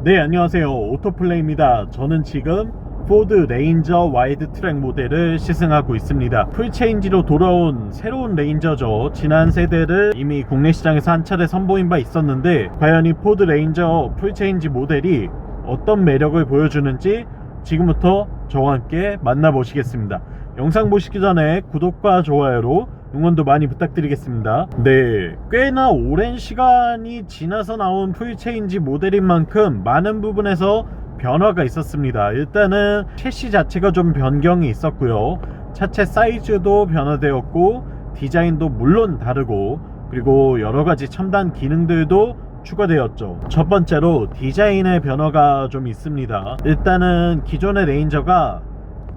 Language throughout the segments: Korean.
네, 안녕하세요. 오토플레이입니다. 저는 지금 포드 레인저 와이드 트랙 모델을 시승하고 있습니다. 풀체인지로 돌아온 새로운 레인저죠. 지난 세대를 이미 국내 시장에서 한 차례 선보인 바 있었는데 과연 이 포드 레인저 풀체인지 모델이 어떤 매력을 보여주는지 지금부터 저와 함께 만나보시겠습니다. 영상 보시기 전에 구독과 좋아요로 응원도 많이 부탁드리겠습니다. 네, 꽤나 오랜 시간이 지나서 나온 풀체인지 모델인 만큼 많은 부분에서 변화가 있었습니다. 일단은 셰시 자체가 좀 변경이 있었고요. 차체 사이즈도 변화되었고 디자인도 물론 다르고, 그리고 여러가지 첨단 기능들도 추가되었죠. 첫 번째로 디자인의 변화가 좀 있습니다. 일단은 기존의 레인저가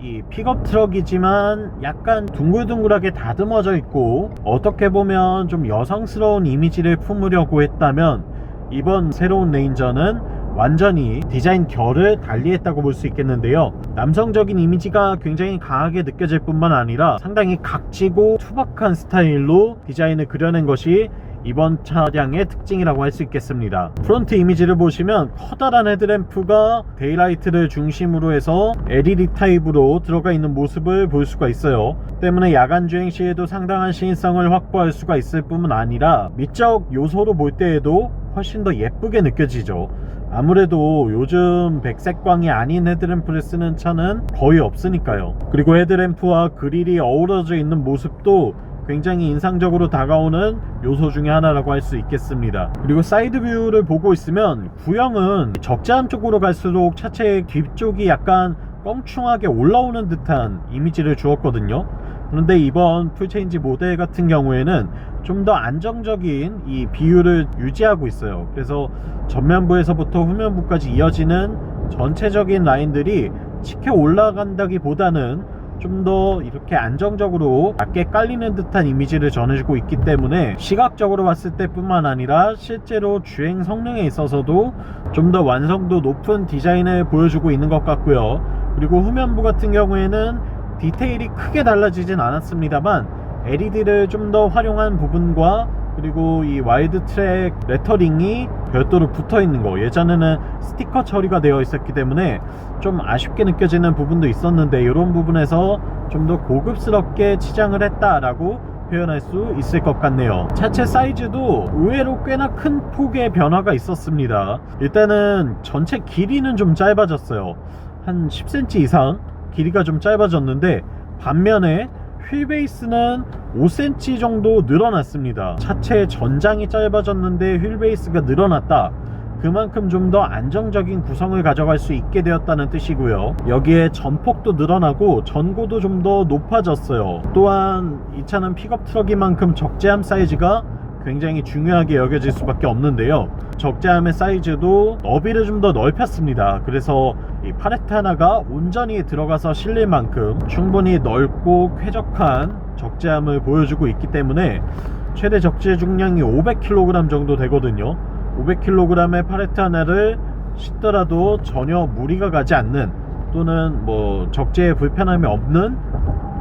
이 픽업 트럭이지만 약간 둥글둥글하게 다듬어져 있고 어떻게 보면 좀 여성스러운 이미지를 품으려고 했다면, 이번 새로운 레인저는 완전히 디자인 결을 달리했다고 볼 수 있겠는데요. 남성적인 이미지가 굉장히 강하게 느껴질 뿐만 아니라 상당히 각지고 투박한 스타일로 디자인을 그려낸 것이 이번 차량의 특징이라고 할 수 있겠습니다. 프론트 이미지를 보시면 커다란 헤드램프가 데이라이트를 중심으로 해서 LED 타입으로 들어가 있는 모습을 볼 수가 있어요. 때문에 야간 주행 시에도 상당한 시인성을 확보할 수가 있을 뿐만 아니라 미적 요소로 볼 때에도 훨씬 더 예쁘게 느껴지죠. 아무래도 요즘 백색광이 아닌 헤드램프를 쓰는 차는 거의 없으니까요. 그리고 헤드램프와 그릴이 어우러져 있는 모습도 굉장히 인상적으로 다가오는 요소 중에 하나라고 할 수 있겠습니다. 그리고 사이드 뷰를 보고 있으면 구형은 적재함 쪽으로 갈수록 차체의 뒤쪽이 약간 껑충하게 올라오는 듯한 이미지를 주었거든요. 그런데 이번 풀체인지 모델 같은 경우에는 좀 더 안정적인 이 비율을 유지하고 있어요. 그래서 전면부에서부터 후면부까지 이어지는 전체적인 라인들이 치켜 올라간다기보다는 좀 더 이렇게 안정적으로 낮게 깔리는 듯한 이미지를 전해주고 있기 때문에 시각적으로 봤을 때 뿐만 아니라 실제로 주행 성능에 있어서도 좀 더 완성도 높은 디자인을 보여주고 있는 것 같고요. 그리고 후면부 같은 경우에는 디테일이 크게 달라지진 않았습니다만 LED를 좀 더 활용한 부분과, 그리고 이 와이드 트랙 레터링이 별도로 붙어 있는 거, 예전에는 스티커 처리가 되어 있었기 때문에 좀 아쉽게 느껴지는 부분도 있었는데 이런 부분에서 좀 더 고급스럽게 치장을 했다라고 표현할 수 있을 것 같네요. 차체 사이즈도 의외로 꽤나 큰 폭의 변화가 있었습니다. 일단은 전체 길이는 좀 짧아졌어요. 한 10cm 이상 길이가 좀 짧아졌는데, 반면에 휠베이스는 5cm 정도 늘어났습니다. 차체의 전장이 짧아졌는데 휠베이스가 늘어났다, 그만큼 좀 더 안정적인 구성을 가져갈 수 있게 되었다는 뜻이고요. 여기에 전폭도 늘어나고 전고도 좀 더 높아졌어요. 또한 이 차는 픽업 트럭인 만큼 적재함 사이즈가 굉장히 중요하게 여겨질 수밖에 없는데요. 적재함의 사이즈도 너비를 좀 더 넓혔습니다. 그래서 이 팔레트 하나가 온전히 들어가서 실릴 만큼 충분히 넓고 쾌적한 적재함을 보여주고 있기 때문에 최대 적재 중량이 500kg 정도 되거든요. 500kg의 팔레트 하나를 싣더라도 전혀 무리가 가지 않는, 또는 뭐 적재에 불편함이 없는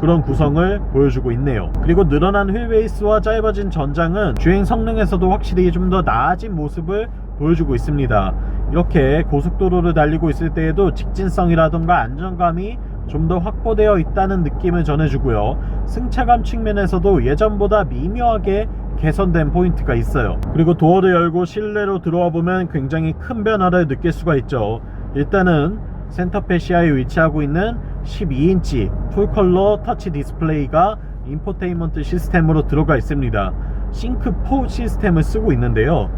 그런 구성을 보여주고 있네요. 그리고 늘어난 휠베이스와 짧아진 전장은 주행 성능에서도 확실히 좀 더 나아진 모습을 보여주고 있습니다. 이렇게 고속도로를 달리고 있을 때에도 직진성이라던가 안정감이 좀 더 확보되어 있다는 느낌을 전해주고요. 승차감 측면에서도 예전보다 미묘하게 개선된 포인트가 있어요. 그리고 도어를 열고 실내로 들어와 보면 굉장히 큰 변화를 느낄 수가 있죠. 일단은 센터 패시아에 위치하고 있는 12인치 풀컬러 터치 디스플레이가 인포테인먼트 시스템으로 들어가 있습니다. 싱크4 시스템을 쓰고 있는데요.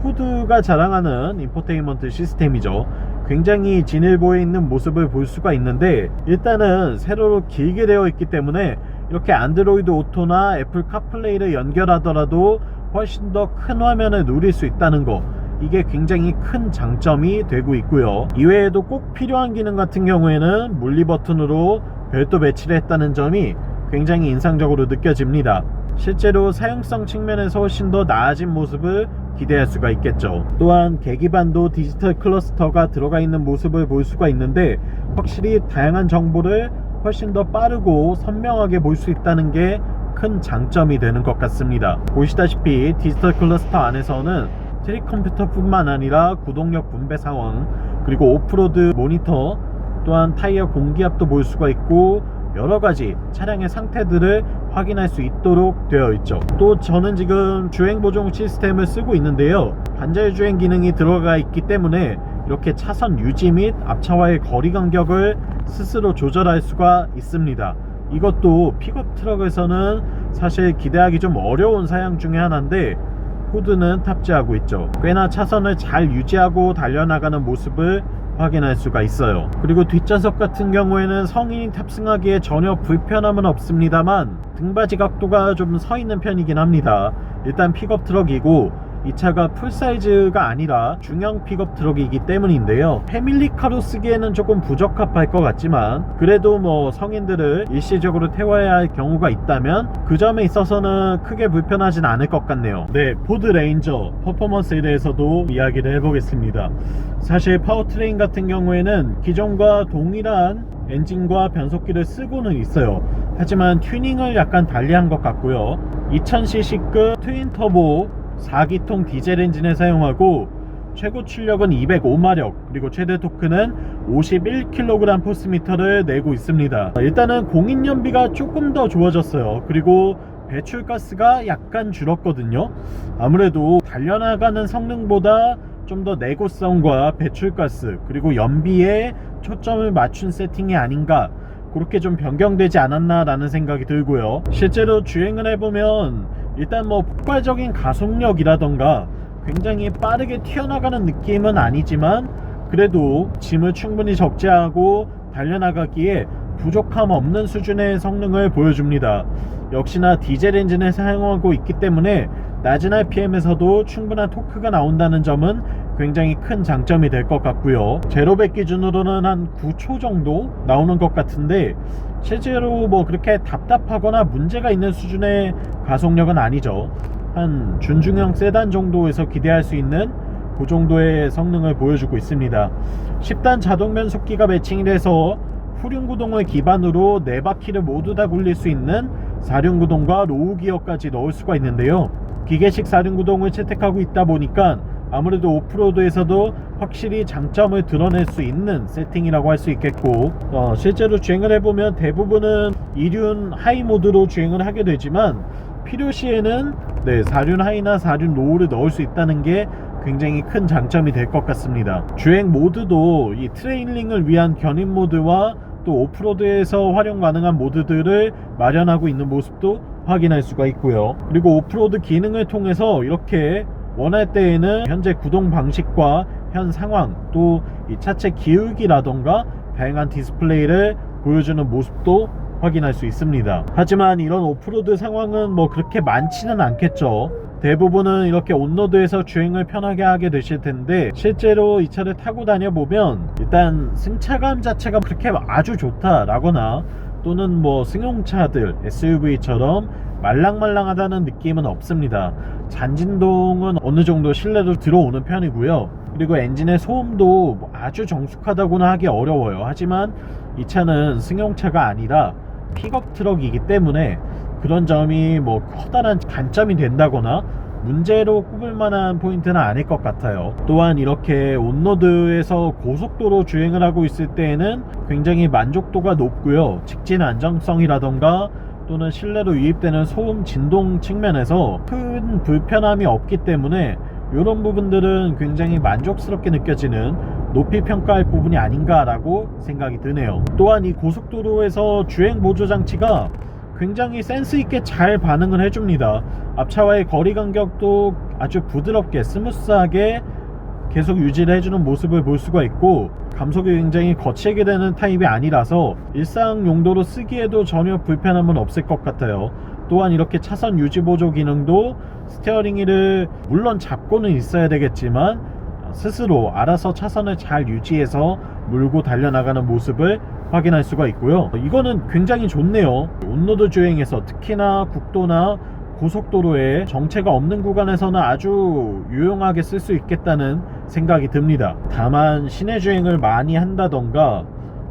포드가 자랑하는 인포테인먼트 시스템이죠. 굉장히 진일보해 있는 모습을 볼 수가 있는데, 일단은 세로로 길게 되어 있기 때문에 이렇게 안드로이드 오토나 애플 카플레이를 연결하더라도 훨씬 더 큰 화면을 누릴 수 있다는 거, 이게 굉장히 큰 장점이 되고 있고요. 이외에도 꼭 필요한 기능 같은 경우에는 물리 버튼으로 별도 배치를 했다는 점이 굉장히 인상적으로 느껴집니다. 실제로 사용성 측면에서 훨씬 더 나아진 모습을 기대할 수가 있겠죠. 또한 계기판도 디지털 클러스터가 들어가 있는 모습을 볼 수가 있는데, 확실히 다양한 정보를 훨씬 더 빠르고 선명하게 볼 수 있다는 게 큰 장점이 되는 것 같습니다. 보시다시피 디지털 클러스터 안에서는 트릭 컴퓨터뿐만 아니라 구동력 분배 상황, 그리고 오프로드 모니터, 또한 타이어 공기압도 볼 수가 있고 여러가지 차량의 상태들을 확인할 수 있도록 되어 있죠. 또 저는 지금 주행 보정 시스템을 쓰고 있는데요, 반자율 주행 기능이 들어가 있기 때문에 이렇게 차선 유지 및 앞차와의 거리 간격을 스스로 조절할 수가 있습니다. 이것도 픽업 트럭에서는 사실 기대하기 좀 어려운 사양 중에 하나인데 포드는 탑재하고 있죠. 꽤나 차선을 잘 유지하고 달려나가는 모습을 확인할 수가 있어요. 그리고 뒷좌석 같은 경우에는 성인이 탑승하기에 전혀 불편함은 없습니다만 등받이 각도가 좀 서 있는 편이긴 합니다. 일단 픽업 트럭이고 이 차가 풀사이즈가 아니라 중형 픽업 트럭이기 때문인데요, 패밀리카로 쓰기에는 조금 부적합할 것 같지만 그래도 뭐 성인들을 일시적으로 태워야 할 경우가 있다면 그 점에 있어서는 크게 불편하진 않을 것 같네요. 네, 포드 레인저 퍼포먼스에 대해서도 이야기를 해보겠습니다. 사실 파워트레인 같은 경우에는 기존과 동일한 엔진과 변속기를 쓰고는 있어요. 하지만 튜닝을 약간 달리한 것 같고요. 2000cc급 트윈터보 4기통 디젤 엔진을 사용하고 최고 출력은 205마력, 그리고 최대 토크는 51kgpm를 내고 있습니다. 일단은 공인연비가 조금 더 좋아졌어요. 그리고 배출가스가 약간 줄었거든요. 아무래도 달려나가는 성능보다 좀 더 내구성과 배출가스 그리고 연비에 초점을 맞춘 세팅이 아닌가, 그렇게 좀 변경되지 않았나 라는 생각이 들고요. 실제로 주행을 해보면 일단 뭐 폭발적인 가속력이라던가 굉장히 빠르게 튀어나가는 느낌은 아니지만 그래도 짐을 충분히 적재하고 달려나가기에 부족함 없는 수준의 성능을 보여줍니다. 역시나 디젤 엔진을 사용하고 있기 때문에 낮은 RPM에서도 충분한 토크가 나온다는 점은 굉장히 큰 장점이 될 것 같고요. 제로백 기준으로는 한 9초 정도 나오는 것 같은데 실제로 뭐 그렇게 답답하거나 문제가 있는 수준의 가속력은 아니죠. 한 준중형 세단 정도에서 기대할 수 있는 그 정도의 성능을 보여주고 있습니다. 10단 자동 변속기가 매칭이 돼서 후륜구동을 기반으로 4바퀴를 모두 다 굴릴 수 있는 4륜구동과 로우 기어까지 넣을 수가 있는데요, 기계식 4륜구동을 채택하고 있다 보니까 아무래도 오프로드에서도 확실히 장점을 드러낼 수 있는 세팅이라고 할 수 있겠고, 실제로 주행을 해보면 대부분은 2륜 하이 모드로 주행을 하게 되지만 필요시에는 4륜 하이나 4륜 로우를 넣을 수 있다는 게 굉장히 큰 장점이 될 것 같습니다. 주행 모드도 이 트레일링을 위한 견인 모드와 또 오프로드에서 활용 가능한 모드들을 마련하고 있는 모습도 확인할 수가 있고요. 그리고 오프로드 기능을 통해서 이렇게 원할 때에는 현재 구동 방식과 현 상황, 또 이 차체 기울기라던가 다양한 디스플레이를 보여주는 모습도 확인할 수 있습니다. 하지만 이런 오프로드 상황은 뭐 그렇게 많지는 않겠죠. 대부분은 이렇게 온로드에서 주행을 편하게 하게 되실 텐데 실제로 이 차를 타고 다녀보면 일단 승차감 자체가 그렇게 아주 좋다라거나 또는 뭐 승용차들 SUV처럼 말랑말랑하다는 느낌은 없습니다. 잔진동은 어느 정도 실내로 들어오는 편이고요. 그리고 엔진의 소음도 아주 정숙하다고는 하기 어려워요. 하지만 이 차는 승용차가 아니라 픽업 트럭이기 때문에 그런 점이 뭐 커다란 단점이 된다거나 문제로 꼽을 만한 포인트는 아닐 것 같아요. 또한 이렇게 온로드에서 고속도로 주행을 하고 있을 때에는 굉장히 만족도가 높고요, 직진 안정성이라던가 또는 실내로 유입되는 소음 진동 측면에서 큰 불편함이 없기 때문에 이런 부분들은 굉장히 만족스럽게 느껴지는 높이 평가할 부분이 아닌가라고 생각이 드네요. 또한 이 고속도로에서 주행 보조 장치가 굉장히 센스 있게 잘 반응을 해줍니다. 앞차와의 거리 간격도 아주 부드럽게 스무스하게 계속 유지를 해주는 모습을 볼 수가 있고, 감속이 굉장히 거칠게 되는 타입이 아니라서 일상 용도로 쓰기에도 전혀 불편함은 없을 것 같아요. 또한 이렇게 차선 유지 보조 기능도 스티어링 휠을 물론 잡고는 있어야 되겠지만 스스로 알아서 차선을 잘 유지해서 물고 달려나가는 모습을 확인할 수가 있고요. 이거는 굉장히 좋네요. 온로드 주행에서 특히나 국도나 고속도로에 정체가 없는 구간에서는 아주 유용하게 쓸 수 있겠다는 생각이 듭니다. 다만 시내 주행을 많이 한다던가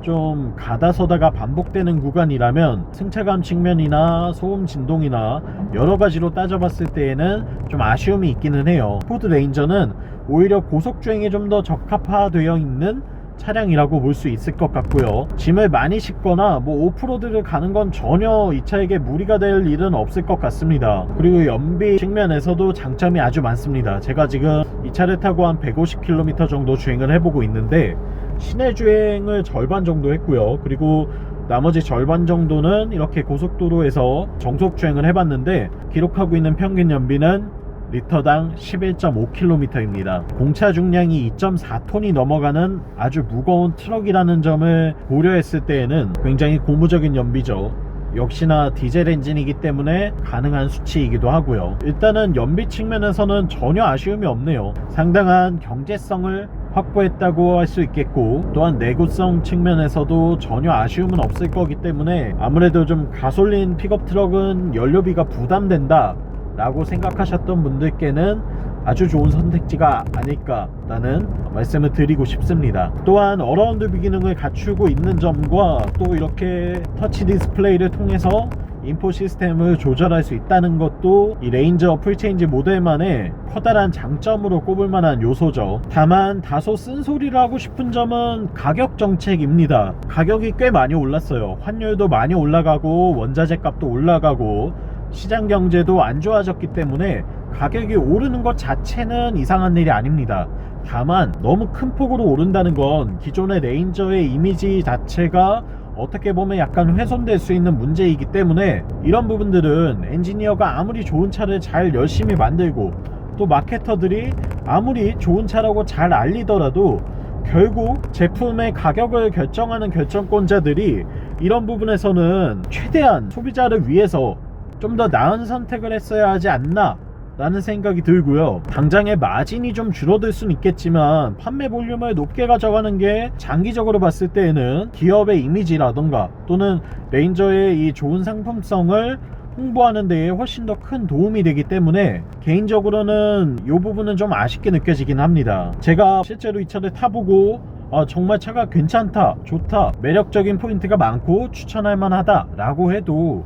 좀 가다서다가 반복되는 구간이라면 승차감 측면이나 소음 진동이나 여러가지로 따져봤을 때에는 좀 아쉬움이 있기는 해요. 포드 레인저는 오히려 고속주행에 좀 더 적합화되어 있는 차량이라고 볼 수 있을 것 같고요. 짐을 많이 싣거나 뭐 오프로드를 가는 건 전혀 이 차에게 무리가 될 일은 없을 것 같습니다. 그리고 연비 측면에서도 장점이 아주 많습니다. 제가 지금 이 차를 타고 한 150km 정도 주행을 해보고 있는데 시내 주행을 절반 정도 했고요. 그리고 나머지 절반 정도는 이렇게 고속도로에서 정속 주행을 해봤는데 기록하고 있는 평균 연비는 리터당 11.5km입니다. 공차 중량이 2.4톤이 넘어가는 아주 무거운 트럭이라는 점을 고려했을 때에는 굉장히 고무적인 연비죠. 역시나 디젤 엔진이기 때문에 가능한 수치이기도 하고요. 일단은 연비 측면에서는 전혀 아쉬움이 없네요. 상당한 경제성을 확보했다고 할 수 있겠고, 또한 내구성 측면에서도 전혀 아쉬움은 없을 거기 때문에 아무래도 좀 가솔린 픽업 트럭은 연료비가 부담된다 라고 생각하셨던 분들께는 아주 좋은 선택지가 아닐까라는 말씀을 드리고 싶습니다. 또한 어라운드 뷰 기능을 갖추고 있는 점과 또 이렇게 터치 디스플레이를 통해서 인포 시스템을 조절할 수 있다는 것도 이 레인저 풀체인지 모델만의 커다란 장점으로 꼽을 만한 요소죠. 다만 다소 쓴소리를 하고 싶은 점은 가격 정책입니다. 가격이 꽤 많이 올랐어요. 환율도 많이 올라가고 원자재 값도 올라가고 시장 경제도 안 좋아졌기 때문에 가격이 오르는 것 자체는 이상한 일이 아닙니다. 다만 너무 큰 폭으로 오른다는 건 기존의 레인저의 이미지 자체가 어떻게 보면 약간 훼손될 수 있는 문제이기 때문에 이런 부분들은 엔지니어가 아무리 좋은 차를 잘 열심히 만들고 또 마케터들이 아무리 좋은 차라고 잘 알리더라도 결국 제품의 가격을 결정하는 결정권자들이 이런 부분에서는 최대한 소비자를 위해서 좀 더 나은 선택을 했어야 하지 않나 라는 생각이 들고요. 당장의 마진이 좀 줄어들 수는 있겠지만 판매 볼륨을 높게 가져가는 게 장기적으로 봤을 때에는 기업의 이미지라던가 또는 레인저의 이 좋은 상품성을 홍보하는 데에 훨씬 더 큰 도움이 되기 때문에 개인적으로는 이 부분은 좀 아쉽게 느껴지긴 합니다. 제가 실제로 이 차를 타보고 정말 차가 괜찮다, 좋다, 매력적인 포인트가 많고 추천할 만하다 라고 해도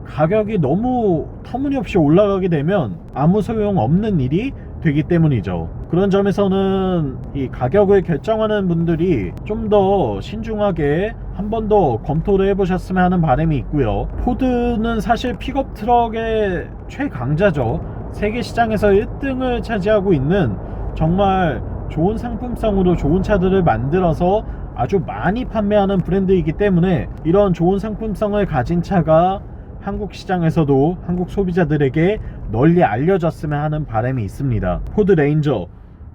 가격이 너무 터무니없이 올라가게 되면 아무 소용없는 일이 되기 때문이죠. 그런 점에서는 이 가격을 결정하는 분들이 좀 더 신중하게 한 번 더 검토를 해보셨으면 하는 바람이 있고요. 포드는 사실 픽업 트럭의 최강자죠. 세계 시장에서 1등을 차지하고 있는 정말 좋은 상품성으로 좋은 차들을 만들어서 아주 많이 판매하는 브랜드이기 때문에 이런 좋은 상품성을 가진 차가 한국 시장에서도 한국 소비자들에게 널리 알려졌으면 하는 바람이 있습니다. 포드 레인저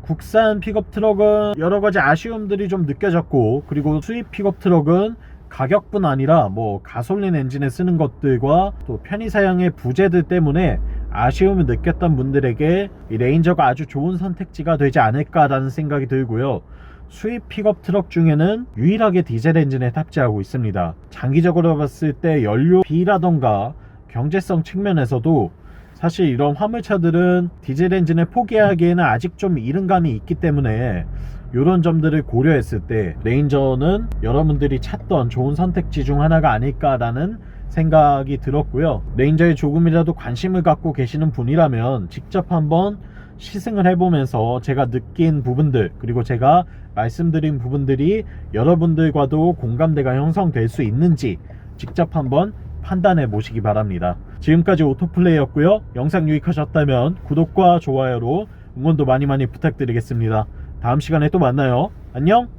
국산 픽업 트럭은 여러가지 아쉬움들이 좀 느껴졌고, 그리고 수입 픽업 트럭은 가격뿐 아니라 뭐 가솔린 엔진을 쓰는 것들과 또 편의 사양의 부재들 때문에 아쉬움을 느꼈던 분들에게 이 레인저가 아주 좋은 선택지가 되지 않을까라는 생각이 들고요. 수입 픽업 트럭 중에는 유일하게 디젤 엔진을 탑재하고 있습니다. 장기적으로 봤을 때 연료비라던가 경제성 측면에서도 사실 이런 화물차들은 디젤 엔진을 포기하기에는 아직 좀 이른 감이 있기 때문에 이런 점들을 고려했을 때 레인저는 여러분들이 찾던 좋은 선택지 중 하나가 아닐까라는 생각이 들었고요. 레인저에 조금이라도 관심을 갖고 계시는 분이라면 직접 한번 시승을 해보면서 제가 느낀 부분들, 그리고 제가 말씀드린 부분들이 여러분들과도 공감대가 형성될 수 있는지 직접 한번 판단해 보시기 바랍니다. 지금까지 오토플레이였고요. 영상 유익하셨다면 구독과 좋아요로 응원도 많이 부탁드리겠습니다. 다음 시간에 또 만나요. 안녕.